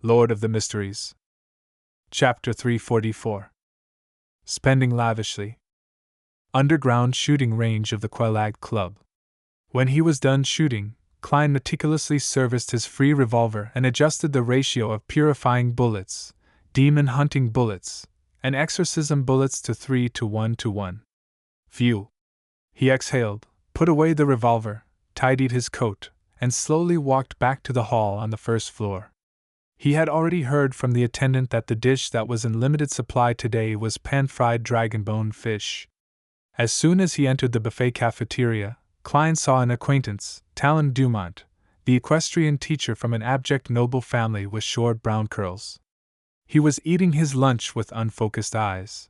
Lord of the Mysteries. Chapter 344. Spending lavishly. Underground shooting range of the Quelag Club. When he was done shooting, Klein meticulously serviced his free revolver and adjusted the ratio of purifying bullets, demon hunting bullets, and exorcism bullets to 3:1:1. Phew. He exhaled, put away the revolver, tidied his coat, and slowly walked back to the hall on the first floor. He had already heard from the attendant that the dish that was in limited supply today was pan-fried dragon-bone fish. As soon as he entered the buffet cafeteria, Klein saw an acquaintance, Talon Dumont, the equestrian teacher from an abject noble family with short brown curls. He was eating his lunch with unfocused eyes.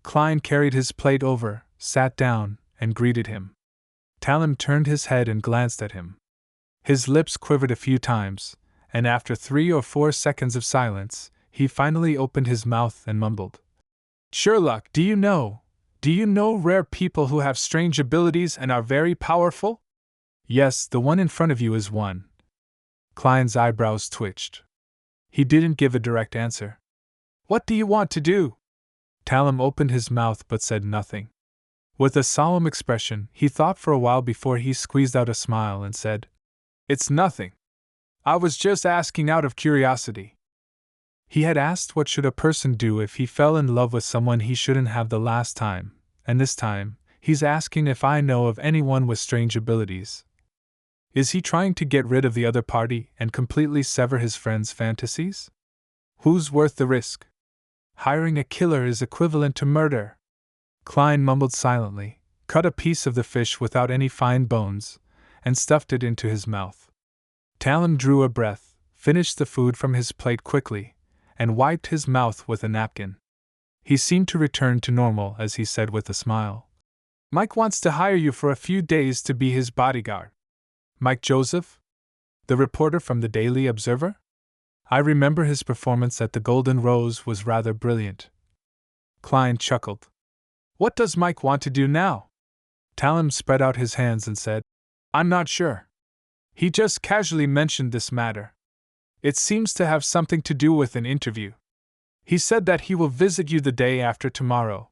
Klein carried his plate over, sat down, and greeted him. Talon turned his head and glanced at him. His lips quivered a few times, and after 3 or 4 seconds of silence, he finally opened his mouth and mumbled, "Sherlock, do you know rare people who have strange abilities and are very powerful?" "Yes, the one in front of you is one." Klein's eyebrows twitched. He didn't give a direct answer. "What do you want to do?" Talon opened his mouth but said nothing. With a solemn expression, he thought for a while before he squeezed out a smile and said, "It's nothing. I was just asking out of curiosity." He had asked what should a person do if he fell in love with someone he shouldn't have the last time, and this time, he's asking if I know of anyone with strange abilities. Is he trying to get rid of the other party and completely sever his friend's fantasies? Who's worth the risk? Hiring a killer is equivalent to murder. Klein mumbled silently, cut a piece of the fish without any fine bones, and stuffed it into his mouth. Talon drew a breath, finished the food from his plate quickly, and wiped his mouth with a napkin. He seemed to return to normal as he said with a smile, "Mike wants to hire you for a few days to be his bodyguard." "Mike Joseph? The reporter from the Daily Observer? I remember his performance at the Golden Rose was rather brilliant." Klein chuckled. "What does Mike want to do now?" Talon spread out his hands and said, "I'm not sure. He just casually mentioned this matter. It seems to have something to do with an interview. He said that he will visit you the day after tomorrow.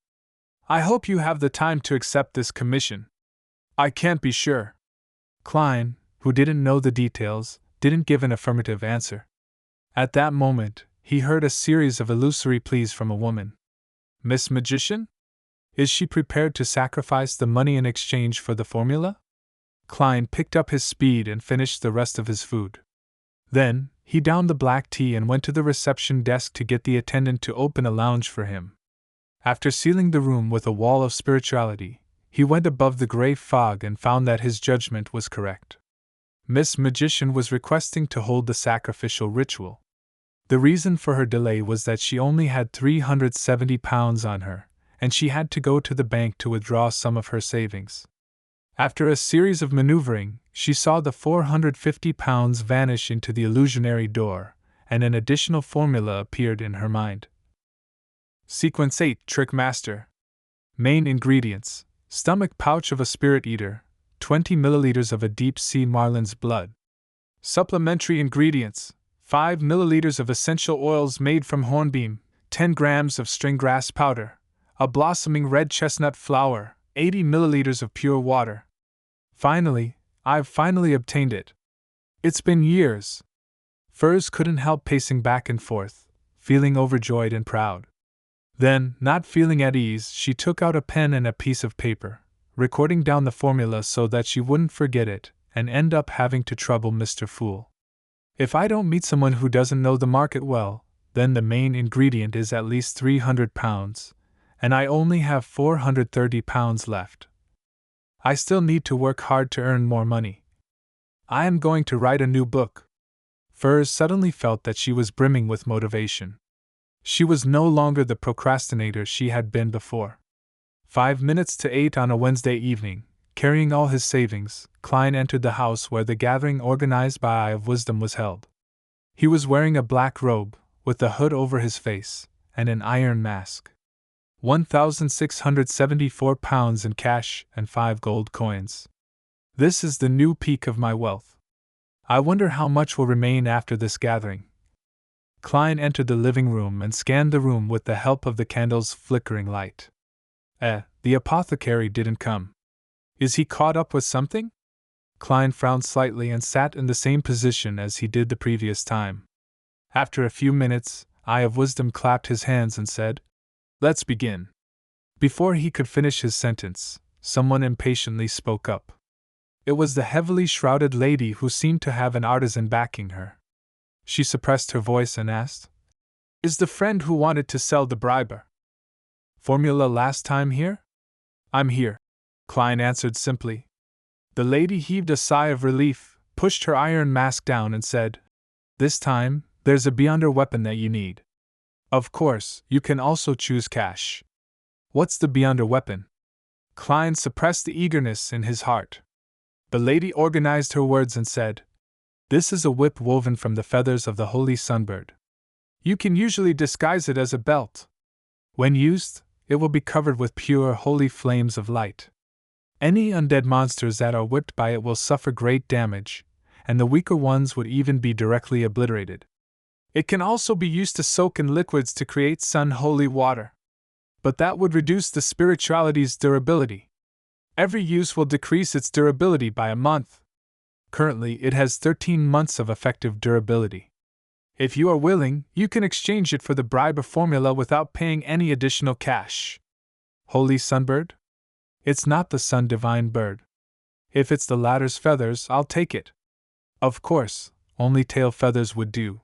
I hope you have the time to accept this commission." "I can't be sure." Klein, who didn't know the details, didn't give an affirmative answer. At that moment, he heard a series of illusory pleas from a woman. "Miss Magician? Is she prepared to sacrifice the money in exchange for the formula?" Klein picked up his speed and finished the rest of his food. Then, he downed the black tea and went to the reception desk to get the attendant to open a lounge for him. After sealing the room with a wall of spirituality, he went above the gray fog and found that his judgment was correct. Miss Magician was requesting to hold the sacrificial ritual. The reason for her delay was that she only had £370 on her, and she had to go to the bank to withdraw some of her savings. After a series of maneuvering, she saw the £450 vanish into the illusionary door, and an additional formula appeared in her mind. Sequence 8 Trick Master. Main ingredients: stomach pouch of a spirit eater, 20 milliliters of a deep-sea marlin's blood. Supplementary ingredients: 5 milliliters of essential oils made from hornbeam, 10 grams of string grass powder, a blossoming red chestnut flower, 80 milliliters of pure water. I've finally obtained it. It's been years. Furs couldn't help pacing back and forth, feeling overjoyed and proud. Then, not feeling at ease, she took out a pen and a piece of paper, recording down the formula so that she wouldn't forget it and end up having to trouble Mr. Fool. If I don't meet someone who doesn't know the market well, then the main ingredient is at least £300, and I only have £430 left. I still need to work hard to earn more money. I am going to write a new book." Furs suddenly felt that she was brimming with motivation. She was no longer the procrastinator she had been before. 5 minutes to 8 on a Wednesday evening, carrying all his savings, Klein entered the house where the gathering organized by Eye of Wisdom was held. He was wearing a black robe, with a hood over his face, and an iron mask. £1,674 in cash and 5 gold coins. "This is the new peak of my wealth. I wonder how much will remain after this gathering." Klein entered the living room and scanned the room with the help of the candle's flickering light. The apothecary didn't come. Is he caught up with something? Klein frowned slightly and sat in the same position as he did the previous time. After a few minutes, Eye of Wisdom clapped his hands and said, "Let's begin." Before he could finish his sentence, someone impatiently spoke up. It was the heavily shrouded lady who seemed to have an artisan backing her. She suppressed her voice and asked, "Is the friend who wanted to sell the briber formula last time here?" "I'm here," Klein answered simply. The lady heaved a sigh of relief, pushed her iron mask down and said, "This time, there's a beyonder weapon that you need. Of course, you can also choose cash." "What's the beyonder weapon?" Klein suppressed the eagerness in his heart. The lady organized her words and said, "This is a whip woven from the feathers of the holy sunbird. You can usually disguise it as a belt. When used, it will be covered with pure, holy flames of light. Any undead monsters that are whipped by it will suffer great damage, and the weaker ones would even be directly obliterated. It can also be used to soak in liquids to create sun-holy water. But that would reduce the spirituality's durability. Every use will decrease its durability by a month. Currently, it has 13 months of effective durability. If you are willing, you can exchange it for the briber formula without paying any additional cash." "Holy sunbird?" "It's not the sun divine bird. If it's the latter's feathers, I'll take it." "Of course, only tail feathers would do.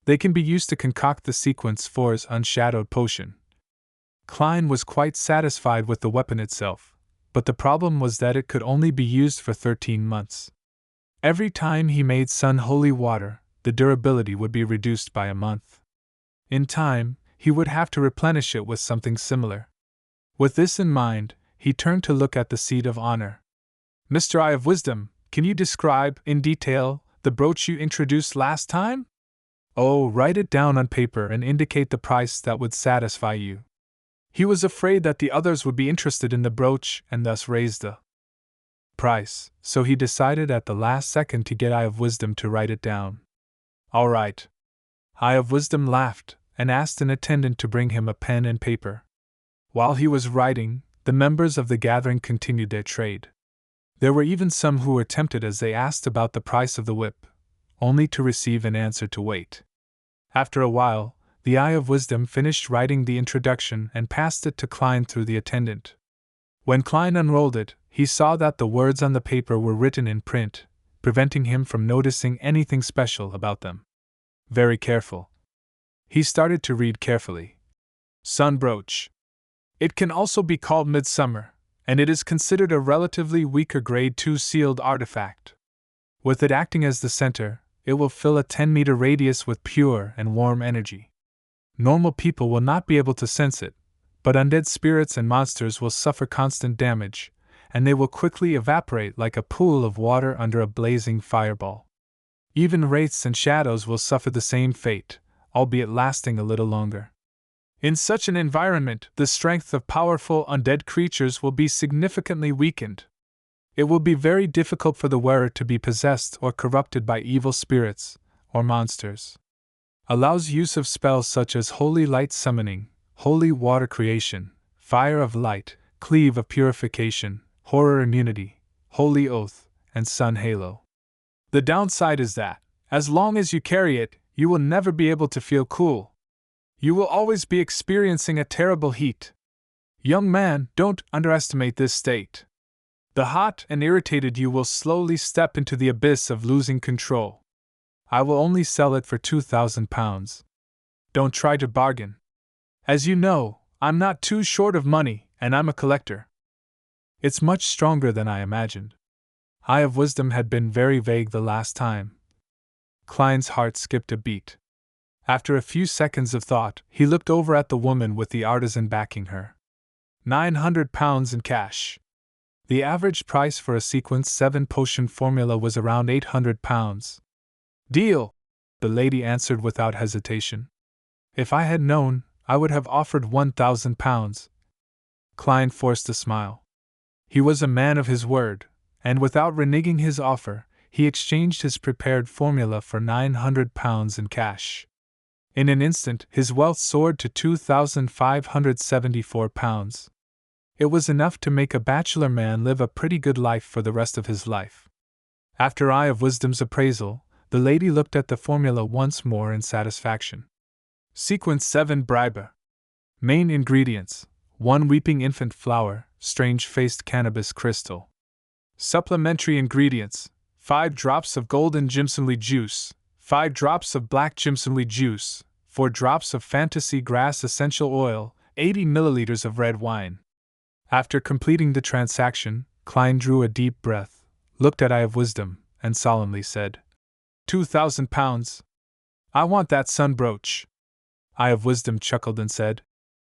They can be used to concoct the sequence 4's unshadowed potion." Klein was quite satisfied with the weapon itself, but the problem was that it could only be used for 13 months. Every time he made sun-holy water, the durability would be reduced by a month. In time, he would have to replenish it with something similar. With this in mind, he turned to look at the seat of honor. "Mr. Eye of Wisdom, can you describe, in detail, the brooch you introduced last time?" "Oh, write it down on paper and indicate the price that would satisfy you." He was afraid that the others would be interested in the brooch and thus raise the price, so he decided at the last second to get Eye of Wisdom to write it down. "All right." Eye of Wisdom laughed and asked an attendant to bring him a pen and paper. While he was writing, the members of the gathering continued their trade. There were even some who were tempted as they asked about the price of the whip, only to receive an answer to wait. After a while, the Eye of Wisdom finished writing the introduction and passed it to Klein through the attendant. When Klein unrolled it, he saw that the words on the paper were written in print, preventing him from noticing anything special about them. Very careful. He started to read carefully. "Sun brooch. It can also be called midsummer, and it is considered a relatively weaker grade 2 sealed artifact. With it acting as the center, it will fill a 10-meter radius with pure and warm energy. Normal people will not be able to sense it, but undead spirits and monsters will suffer constant damage, and they will quickly evaporate like a pool of water under a blazing fireball. Even wraiths and shadows will suffer the same fate, albeit lasting a little longer. In such an environment, the strength of powerful undead creatures will be significantly weakened. It will be very difficult for the wearer to be possessed or corrupted by evil spirits or monsters. Allows use of spells such as Holy Light Summoning, Holy Water Creation, Fire of Light, Cleave of Purification, Horror Immunity, Holy Oath, and Sun Halo. The downside is that, as long as you carry it, you will never be able to feel cool. You will always be experiencing a terrible heat. Young man, don't underestimate this state. The hot and irritated you will slowly step into the abyss of losing control. I will only sell it for 2,000 pounds. Don't try to bargain. As you know, I'm not too short of money, and I'm a collector. It's much stronger than I imagined." Eye of Wisdom had been very vague the last time. Klein's heart skipped a beat. After a few seconds of thought, he looked over at the woman with the artisan backing her. 900 pounds in cash. The average price for a Sequence 7 potion formula was around 800 pounds. "Deal," the lady answered without hesitation. "If I had known, I would have offered 1,000 pounds. Klein forced a smile. He was a man of his word, and without reneging his offer, he exchanged his prepared formula for 900 pounds in cash. In an instant, his wealth soared to £2,574. It was enough to make a bachelor man live a pretty good life for the rest of his life. After Eye of Wisdom's appraisal, the lady looked at the formula once more in satisfaction. Sequence 7 Briber. Main ingredients: 1 weeping infant flower, strange-faced cannabis crystal. Supplementary ingredients: 5 drops of golden jimsonly juice, 5 drops of black jimsonly juice, 4 drops of fantasy grass essential oil, 80 milliliters of red wine. After completing the transaction, Klein drew a deep breath, looked at Eye of Wisdom, and solemnly said, £2,000. I want that sun brooch. Eye of Wisdom chuckled and said,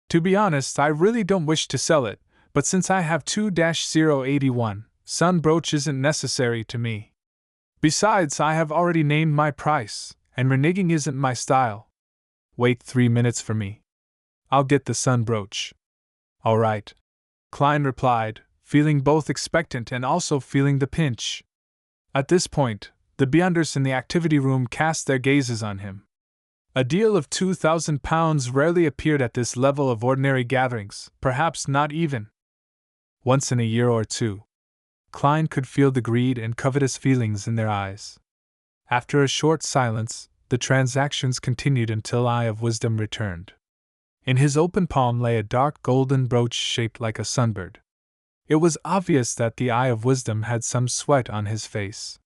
To be honest, I really don't wish to sell it, but since I have 2-081, sun brooch isn't necessary to me. Besides, I have already named my price, and reneging isn't my style. Wait 3 minutes for me. I'll get the sun brooch. All right, Klein replied, feeling both expectant and also feeling the pinch. At this point, the beyonders in the activity room cast their gazes on him. A deal of £2,000 rarely appeared at this level of ordinary gatherings, perhaps not even once in a year or two. Klein could feel the greed and covetous feelings in their eyes. After a short silence, the transactions continued until Eye of Wisdom returned. In his open palm lay a dark golden brooch shaped like a sunbird. It was obvious that the Eye of Wisdom had some sweat on his face.